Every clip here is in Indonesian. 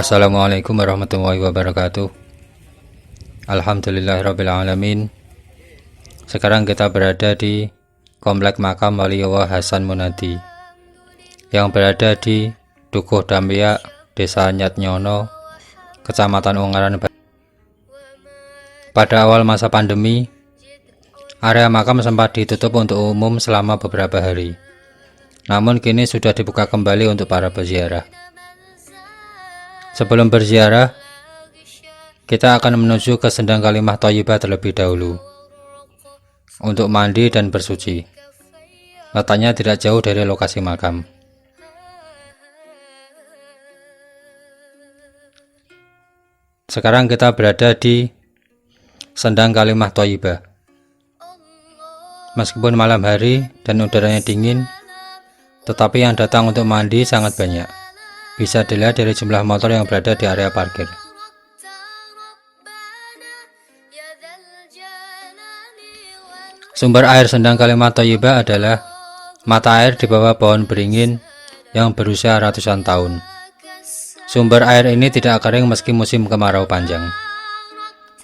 Assalamualaikum warahmatullahi wabarakatuh. Alhamdulillahirrabbilalamin. Sekarang kita berada di Komplek Makam Waliullah Hasan Munadi yang berada di Dukuh Dampiak, Desa Nyatnyono, Kecamatan Ungaran. Pada awal masa pandemi, area makam sempat ditutup untuk umum selama beberapa hari. Namun kini sudah dibuka kembali untuk para peziarah. Sebelum berziarah, kita akan menuju ke Sendang Kalimah Thayyibah terlebih dahulu untuk mandi dan bersuci. Letaknya tidak jauh dari lokasi makam. Sekarang kita berada di Sendang Kalimah Thayyibah. Meskipun malam hari dan udaranya dingin, tetapi yang datang untuk mandi sangat banyak. Bisa dilihat dari jumlah motor yang berada di area parkir. Sumber air Sendang Kalimah Thayyibah adalah mata air di bawah pohon beringin yang berusia ratusan tahun. Sumber air ini tidak kering meski musim kemarau panjang.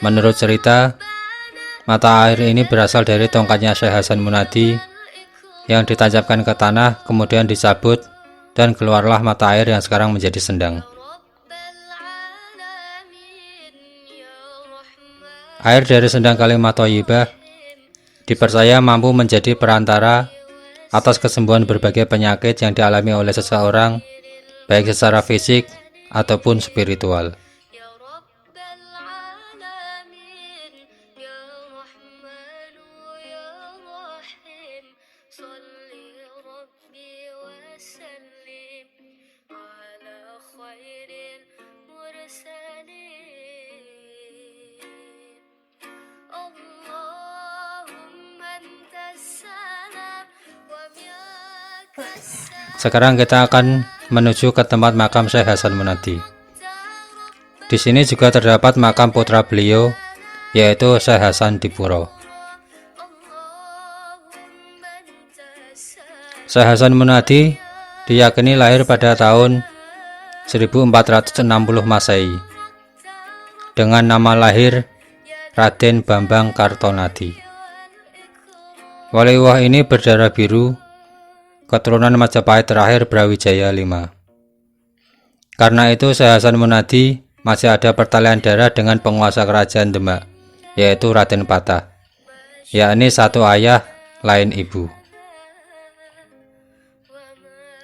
Menurut cerita, mata air ini berasal dari tongkatnya Syekh Hasan Munadi yang ditancapkan ke tanah, kemudian dicabut, dan keluarlah mata air yang sekarang menjadi sendang. Air dari Sendang Kalimah Thayyibah dipercaya mampu menjadi perantara atas kesembuhan berbagai penyakit yang dialami oleh seseorang, baik secara fisik ataupun spiritual. Sekarang kita akan menuju ke tempat makam Syekh Hasan Munadi. Di sini juga terdapat makam putra beliau, yaitu Syekh Hasan Dipuro. Syekh Hasan Munadi diyakini lahir pada tahun 1460 Masehi dengan nama lahir Raden Bambang Kartonadi. Waliullah ini berdarah biru, keturunan Majapahit terakhir Brawijaya V. Karena itu Syekh Hasan Munadi masih ada pertalian darah dengan penguasa kerajaan Demak, yaitu Raden Patah, yakni satu ayah lain ibu.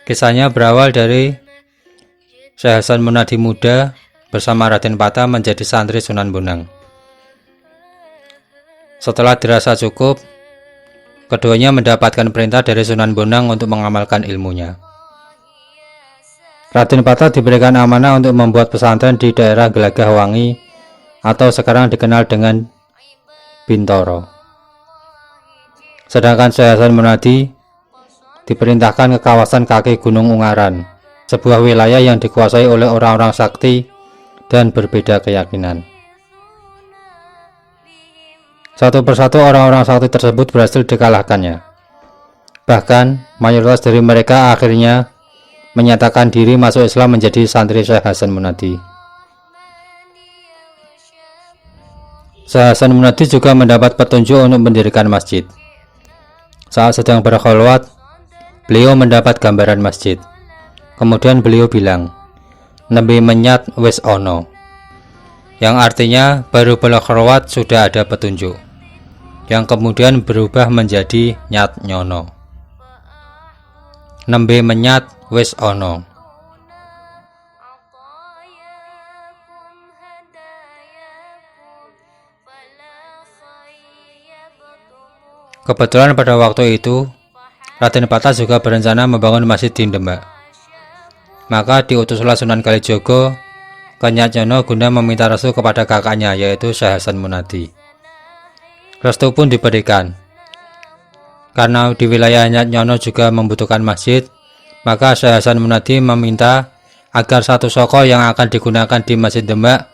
Kisahnya berawal dari Syekh Hasan Munadi muda bersama Raden Patah menjadi santri Sunan Bonang. Setelah dirasa cukup, keduanya mendapatkan perintah dari Sunan Bonang untuk mengamalkan ilmunya. Raden Patah diberikan amanah untuk membuat pesantren di daerah Gelagah Wangi atau sekarang dikenal dengan Bintoro. Sedangkan Syekh Hasan Munadi diperintahkan ke kawasan kaki Gunung Ungaran, sebuah wilayah yang dikuasai oleh orang-orang sakti dan berbeda keyakinan. Satu persatu orang-orang sakti tersebut berhasil dikalahkannya. Bahkan mayoritas dari mereka akhirnya menyatakan diri masuk Islam menjadi santri Syekh Hasan Munadi. Syekh Hasan Munadi juga mendapat petunjuk untuk mendirikan masjid. Saat sedang berkholwat, beliau mendapat gambaran masjid. Kemudian beliau bilang, "Nembe menyat wis ono," yang artinya baru berkholwat sudah ada petunjuk, yang kemudian berubah menjadi Nyat Nyono. Nembe menyat wis ono. Kebetulan pada waktu itu Raden Patah juga berencana membangun masjid di Demak. Maka diutuslah Sunan Kalijogo ke Nyat Nyono guna meminta restu kepada kakaknya, yaitu Syekh Hasan Munadi. Restu pun diberikan. Karena di wilayah Nyat Nyono juga membutuhkan masjid, maka Syekh Hasan Munadi meminta agar satu soko yang akan digunakan di Masjid Demak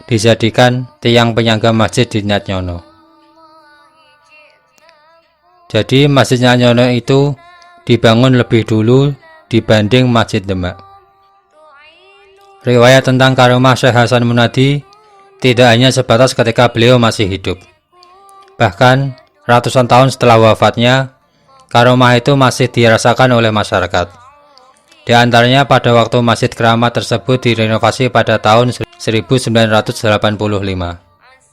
dijadikan tiang penyangga masjid di Nyat Nyono. Jadi Masjid Nyat Nyono itu dibangun lebih dulu dibanding Masjid Demak. Riwayat tentang karomah Syekh Hasan Munadi tidak hanya sebatas ketika beliau masih hidup. Bahkan, ratusan tahun setelah wafatnya, karomah itu masih dirasakan oleh masyarakat. Di antaranya pada waktu Masjid Keramat tersebut direnovasi pada tahun 1985.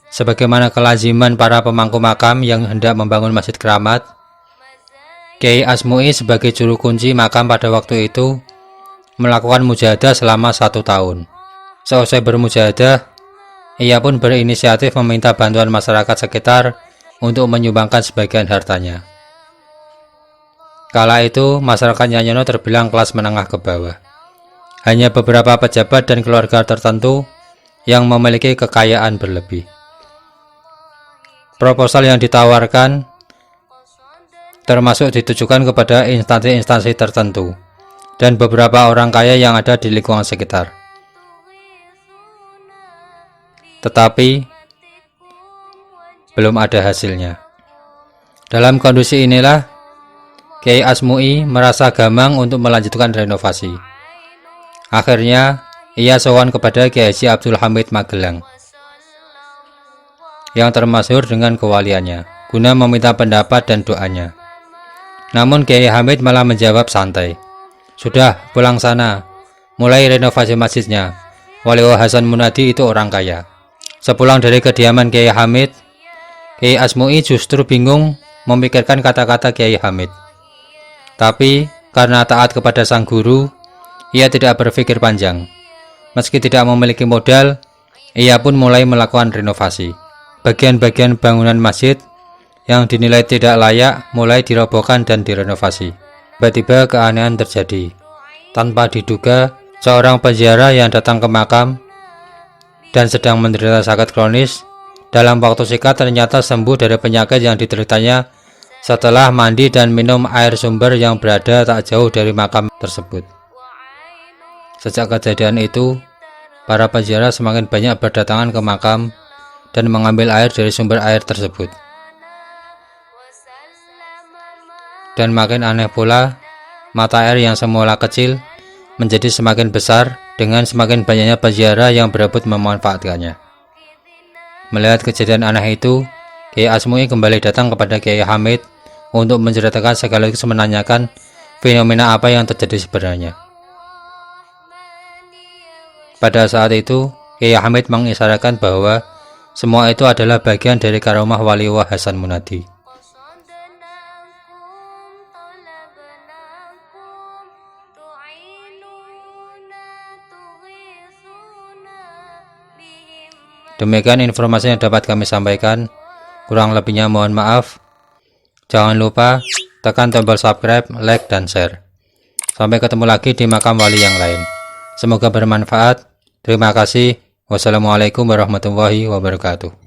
Sebagaimana kelaziman para pemangku makam yang hendak membangun Masjid Keramat, Kiai Asmu'i sebagai juru kunci makam pada waktu itu melakukan mujahadah selama 1 tahun. Seusai bermujahadah, ia pun berinisiatif meminta bantuan masyarakat sekitar untuk menyumbangkan sebagian hartanya. Kala itu, masyarakat Nyanyono terbilang kelas menengah ke bawah. Hanya beberapa pejabat dan keluarga tertentu yang memiliki kekayaan berlebih. Proposal yang ditawarkan termasuk ditujukan kepada instansi-instansi tertentu dan beberapa orang kaya yang ada di lingkungan sekitar. Tetapi, belum ada hasilnya. Dalam kondisi inilah, Kiai Asmu'i merasa gamang untuk melanjutkan renovasi. Akhirnya, ia sowan kepada Kiai Haji Abdul Hamid Magelang, yang termasyhur dengan kewaliannya, guna meminta pendapat dan doanya. Namun Kiai Hamid malah menjawab santai, "Sudah, pulang sana, mulai renovasi masjidnya. Waliullah Hasan Munadi itu orang kaya." Sepulang dari kediaman Kiai Hamid, Kiai Asmu'i justru bingung memikirkan kata-kata Kiai Hamid. Tapi, karena taat kepada sang guru, ia tidak berpikir panjang. Meski tidak memiliki modal, ia pun mulai melakukan renovasi. Bagian-bagian bangunan masjid yang dinilai tidak layak mulai dirobohkan dan direnovasi. Tiba-tiba keanehan terjadi. Tanpa diduga, seorang peziarah yang datang ke makam dan sedang menderita sakit kronis, dalam waktu singkat ternyata sembuh dari penyakit yang dideritanya setelah mandi dan minum air sumber yang berada tak jauh dari makam tersebut. Sejak kejadian itu, para peziarah semakin banyak berdatangan ke makam dan mengambil air dari sumber air tersebut. Dan makin aneh pula, mata air yang semula kecil menjadi semakin besar dengan semakin banyaknya peziarah yang berebut memanfaatkannya. Melihat kejadian aneh itu, Kiai Asmu'i kembali datang kepada Kiai Hamid untuk menceritakan sekaligus menanyakan fenomena apa yang terjadi sebenarnya. Pada saat itu, Kiai Hamid mengisyaratkan bahwa semua itu adalah bagian dari karomah Waliullah Hasan Munadi. Demikian informasi yang dapat kami sampaikan. Kurang lebihnya mohon maaf. Jangan lupa tekan tombol subscribe, like, dan share. Sampai ketemu lagi di makam wali yang lain. Semoga bermanfaat. Terima kasih. Wassalamualaikum warahmatullahi wabarakatuh.